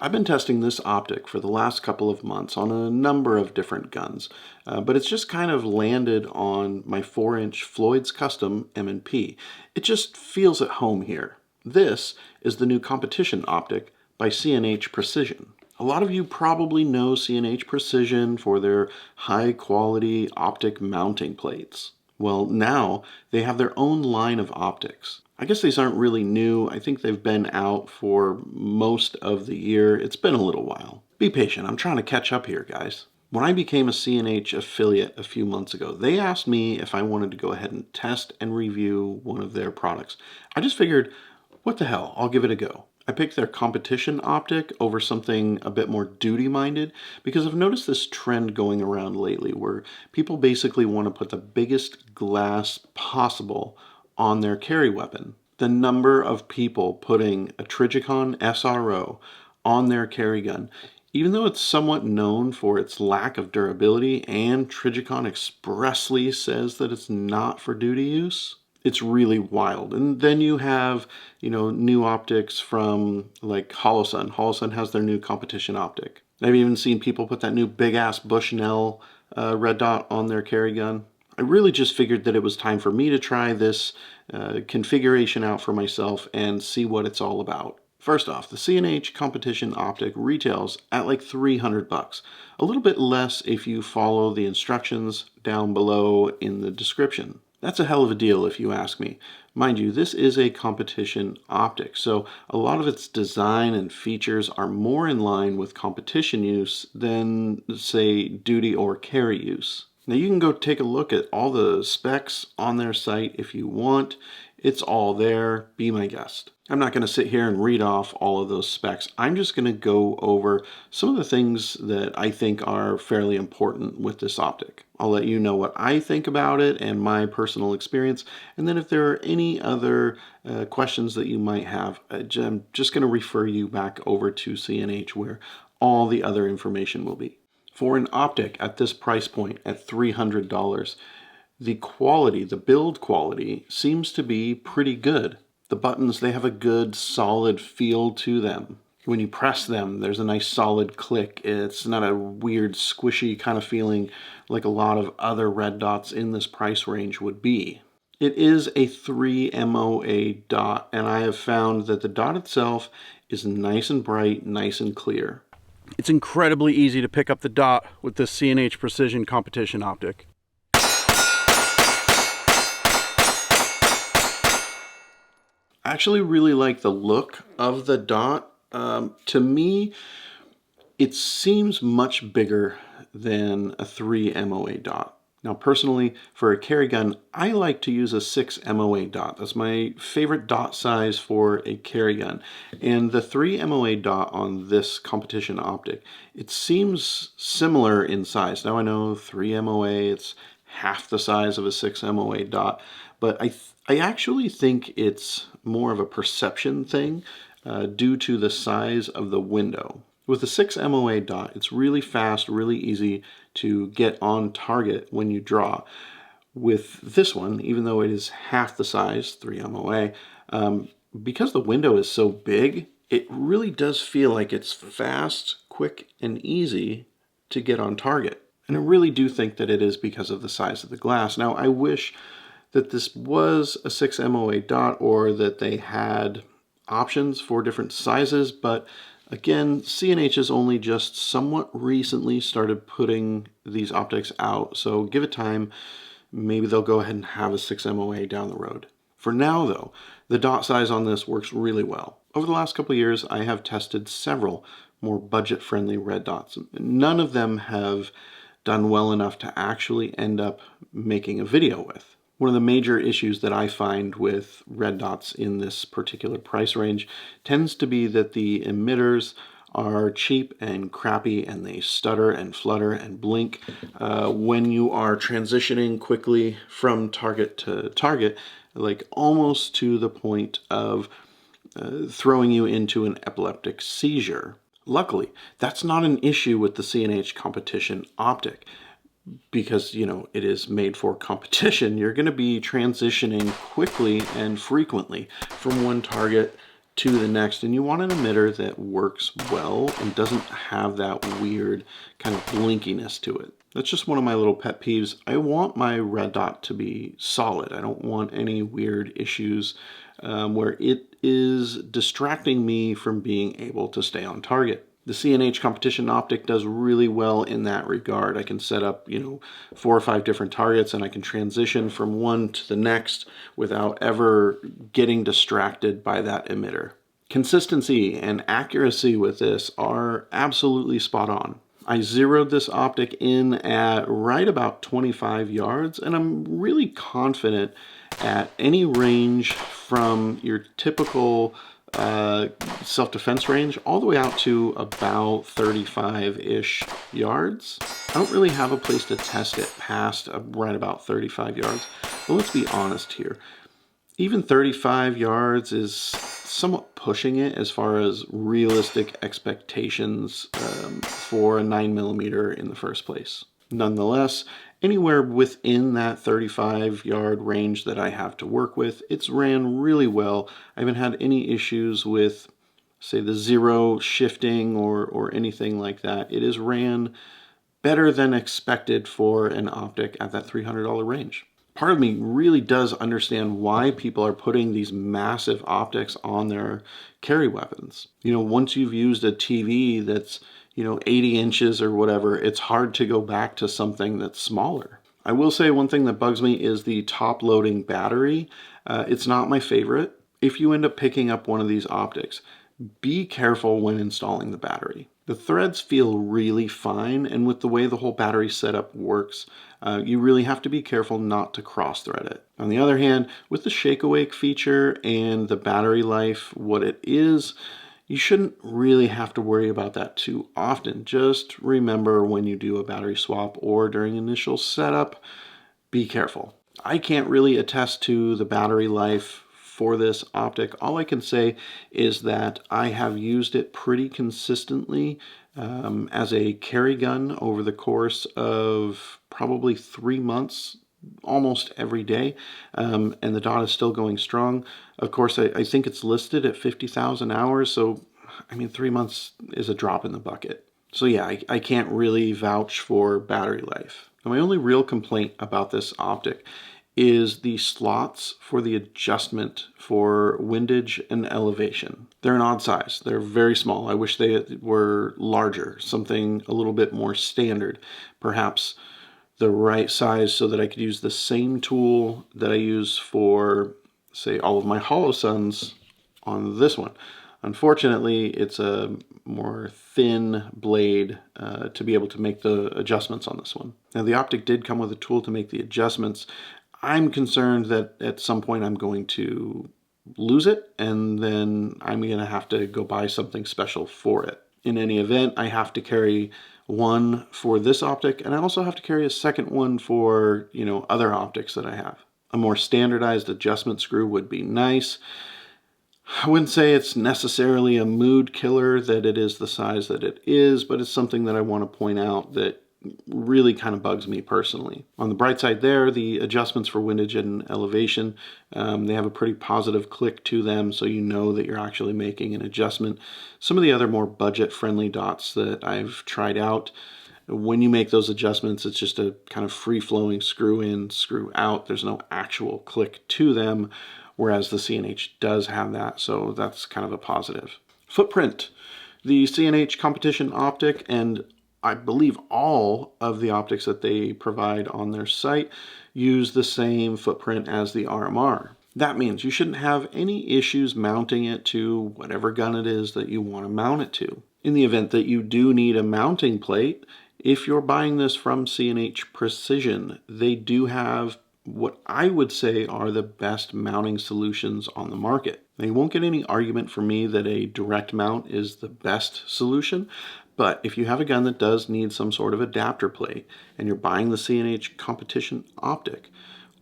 I've been testing this optic for the last couple of months on a number of different guns, but it's just kind of landed on my 4-inch Floyd's Custom M&P. It just feels at home here. This is the new competition optic by C&H Precision. A lot of you probably know C&H Precision for their high-quality optic mounting plates. Well, now they have their own line of optics. I guess these aren't really new. I think they've been out for most of the year. It's been a little while. Be patient. I'm trying to catch up here, guys. When I became a C&H affiliate a few months ago, they asked me if I wanted to go ahead and test and review one of their products. I just figured, what the hell, I'll give it a go. I picked their competition optic over something a bit more duty-minded because I've noticed this trend going around lately where people basically want to put the biggest glass possible on their carry weapon. The number of people putting a Trijicon SRO on their carry gun, even though it's somewhat known for its lack of durability and Trijicon expressly says that it's not for duty use, it's really wild. And then you have, new optics from like Holosun. Holosun has their new competition optic. I've even seen people put that new big-ass Bushnell red dot on their carry gun. I really just figured that it was time for me to try this configuration out for myself and see what it's all about. First off, the C&H competition optic retails at like $300. A little bit less if you follow the instructions down below in the description. That's a hell of a deal if you ask me. Mind you, this is a competition optic, so a lot of its design and features are more in line with competition use than, say, duty or carry use. Now you can go take a look at all the specs on their site if you want. It's all there. Be my guest. I'm not going to sit here and read off all of those specs. I'm just going to go over some of the things that I think are fairly important with this optic. I'll let you know what I think about it and my personal experience. And then if there are any other questions that you might have, I'm just going to refer you back over to C&H where all the other information will be. For an optic at this price point at $300, the quality, the build quality, seems to be pretty good. The buttons, they have a good solid feel to them. When you press them, there's a nice solid click. It's not a weird squishy kind of feeling like a lot of other red dots in this price range would be. It is a 3 MOA dot, and I have found that the dot itself is nice and bright, nice and clear. It's incredibly easy to pick up the dot with this C&H Precision competition optic. I actually really like the look of the dot. To me, it seems much bigger than a 3 MOA dot. Now personally, for a carry gun, I like to use a 6 MOA dot. That's my favorite dot size for a carry gun. And the 3 MOA dot on this competition optic, it seems similar in size. Now I know 3 MOA, it's half the size of a 6 MOA dot, but I actually think it's more of a perception thing due to the size of the window. With the 6 MOA dot, it's really fast, really easy to get on target when you draw. With this one, even though it is half the size, 3 MOA, because the window is so big, it really does feel like it's fast, quick, and easy to get on target. And I really do think that it is because of the size of the glass. Now, I wish that this was a 6 MOA dot or that they had options for different sizes, but again, C&H has only just somewhat recently started putting these optics out, so give it time. Maybe they'll go ahead and have a 6 MOA down the road. For now, though, the dot size on this works really well. Over the last couple of years, I have tested several more budget-friendly red dots. None of them have done well enough to actually end up making a video with. One of the major issues that I find with red dots in this particular price range tends to be that the emitters are cheap and crappy and they stutter and flutter and blink when you are transitioning quickly from target to target, like almost to the point of throwing you into an epileptic seizure. Luckily, that's not an issue with the C&H competition optic. Because, it is made for competition, you're going to be transitioning quickly and frequently from one target to the next, and you want an emitter that works well and doesn't have that weird kind of blinkiness to it. That's just one of my little pet peeves. I want my red dot to be solid. I don't want any weird issues where it is distracting me from being able to stay on target. The C&H Competition Optic does really well in that regard. I can set up, 4 or 5 different targets, and I can transition from one to the next without ever getting distracted by that emitter. Consistency and accuracy with this are absolutely spot on. I zeroed this optic in at right about 25 yards, and I'm really confident at any range from your typical self-defense range all the way out to about 35-ish yards. I don't really have a place to test it past right about 35 yards, but let's be honest here. Even 35 yards is somewhat pushing it as far as realistic expectations for a 9mm in the first place. Nonetheless, anywhere within that 35-yard range that I have to work with, it's ran really well. I haven't had any issues with, say, the zero shifting or anything like that. It is ran better than expected for an optic at that $300 range. Part of me really does understand why people are putting these massive optics on their carry weapons. Once you've used a TV that's 80 inches or whatever, it's hard to go back to something that's smaller. I will say one thing that bugs me is the top loading battery. It's not my favorite. If you end up picking up one of these optics, be careful when installing the battery. The threads feel really fine, and with the way the whole battery setup works, you really have to be careful not to cross thread it. On the other hand, with the shake awake feature and the battery life, what it is, you shouldn't really have to worry about that too often. Just remember when you do a battery swap or during initial setup, be careful. I can't really attest to the battery life for this optic. All I can say is that I have used it pretty consistently as a carry gun over the course of probably 3 months, almost every day, and the dot is still going strong. Of course, I think it's listed at 50,000 hours, so 3 months is a drop in the bucket. So yeah, I can't really vouch for battery life. Now, my only real complaint about this optic is the slots for the adjustment for windage and elevation. They're an odd size. They're very small. I wish they were larger, something a little bit more standard. Perhaps the right size so that I could use the same tool that I use for, say, all of my holosuns on this one. Unfortunately, it's a more thin blade to be able to make the adjustments on this one. Now, the optic did come with a tool to make the adjustments. I'm concerned that at some point I'm going to lose it, and then I'm going to have to go buy something special for it. In any event, I have to carry one for this optic, and I also have to carry a second one for, other optics that I have. A more standardized adjustment screw would be nice. I wouldn't say it's necessarily a mood killer that it is the size that it is, but it's something that I want to point out that really kind of bugs me personally. On the bright side there, the adjustments for windage and elevation, they have a pretty positive click to them, so you know that you're actually making an adjustment. Some of the other more budget-friendly dots that I've tried out, when you make those adjustments, it's just a kind of free-flowing screw in, screw out. There's no actual click to them, whereas the C&H does have that, so that's kind of a positive. Footprint. The C&H Competition Optic, and I believe all of the optics that they provide on their site, use the same footprint as the RMR. That means you shouldn't have any issues mounting it to whatever gun it is that you want to mount it to. In the event that you do need a mounting plate, if you're buying this from C&H Precision, they do have what I would say are the best mounting solutions on the market. Now, you won't get any argument from me that a direct mount is the best solution, but if you have a gun that does need some sort of adapter plate and you're buying the C&H Competition Optic,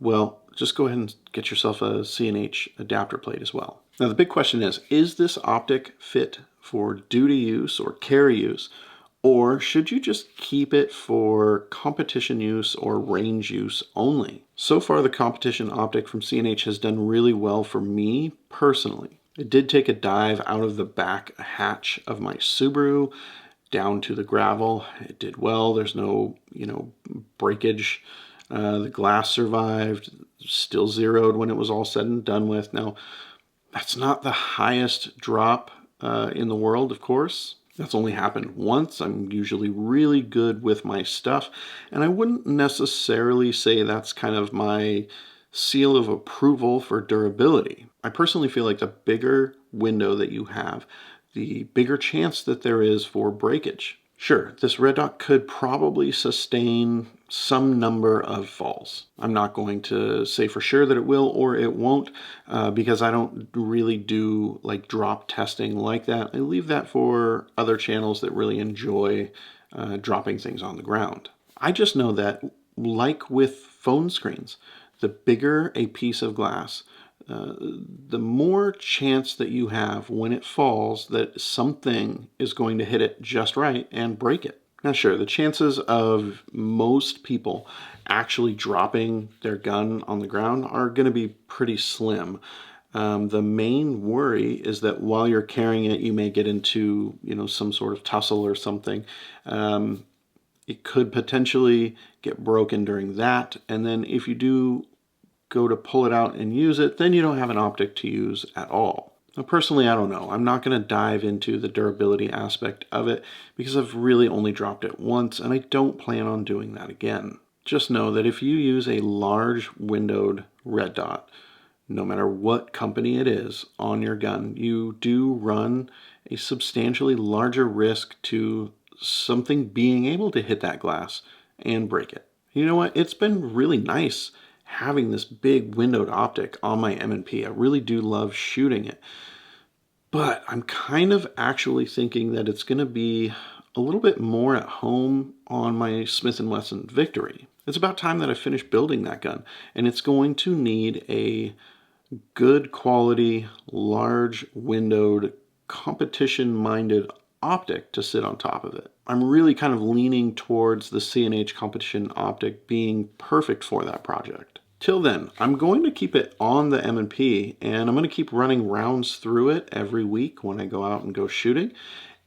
well, just go ahead and get yourself a C&H adapter plate as well. Now, the big question is this optic fit for duty use or carry use, or should you just keep it for competition use or range use only? So far, the competition optic from C&H has done really well for me personally. I did take a dive out of the back hatch of my Subaru down to the gravel. It did well. There's no, breakage. The glass survived, still zeroed when it was all said and done with. Now, that's not the highest drop in the world, of course. That's only happened once. I'm usually really good with my stuff, and I wouldn't necessarily say that's kind of my seal of approval for durability. I personally feel like the bigger window that you have, the bigger chance that there is for breakage. Sure, this red dot could probably sustain some number of falls. I'm not going to say for sure that it will or it won't because I don't really do like drop testing like that. I leave that for other channels that really enjoy dropping things on the ground. I just know that, like with phone screens, the bigger a piece of glass, the more chance that you have when it falls that something is going to hit it just right and break it. Now, sure, the chances of most people actually dropping their gun on the ground are going to be pretty slim. The main worry is that while you're carrying it, you may get into, some sort of tussle or something. It could potentially get broken during that. And then if you do go to pull it out and use it, then you don't have an optic to use at all. Now, personally, I don't know. I'm not going to dive into the durability aspect of it because I've really only dropped it once and I don't plan on doing that again. Just know that if you use a large windowed red dot, no matter what company it is on your gun, you do run a substantially larger risk to something being able to hit that glass and break it. You know what? It's been really nice having this big windowed optic on my M&P. I really do love shooting it. But I'm kind of actually thinking that it's going to be a little bit more at home on my Smith & Wesson Victory. It's about time that I finish building that gun, and it's going to need a good quality, large windowed, competition-minded optic to sit on top of it. I'm really kind of leaning towards the C&H competition optic being perfect for that project. Till then, I'm going to keep it on the M&P and I'm going to keep running rounds through it every week when I go out and go shooting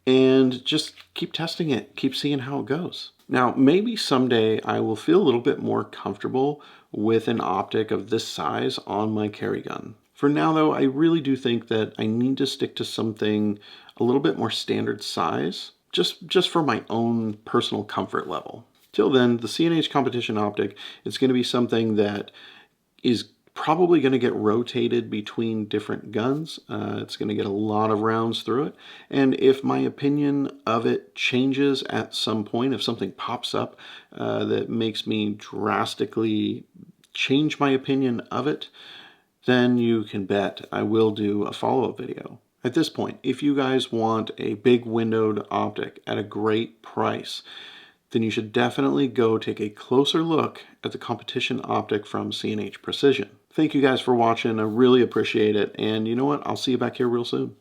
and just keep testing it, keep seeing how it goes. Now, maybe someday I will feel a little bit more comfortable with an optic of this size on my carry gun. For now, though, I really do think that I need to stick to something a little bit more standard size, just for my own personal comfort level. Till then, the C&H competition optic is going to be something that is probably going to get rotated between different guns. It's going to get a lot of rounds through it. And if my opinion of it changes at some point, if something pops up that makes me drastically change my opinion of it, then you can bet I will do a follow-up video. At this point, if you guys want a big windowed optic at a great price, then you should definitely go take a closer look at the competition optic from C&H Precision. Thank you guys for watching. I really appreciate it. And you know what? I'll see you back here real soon.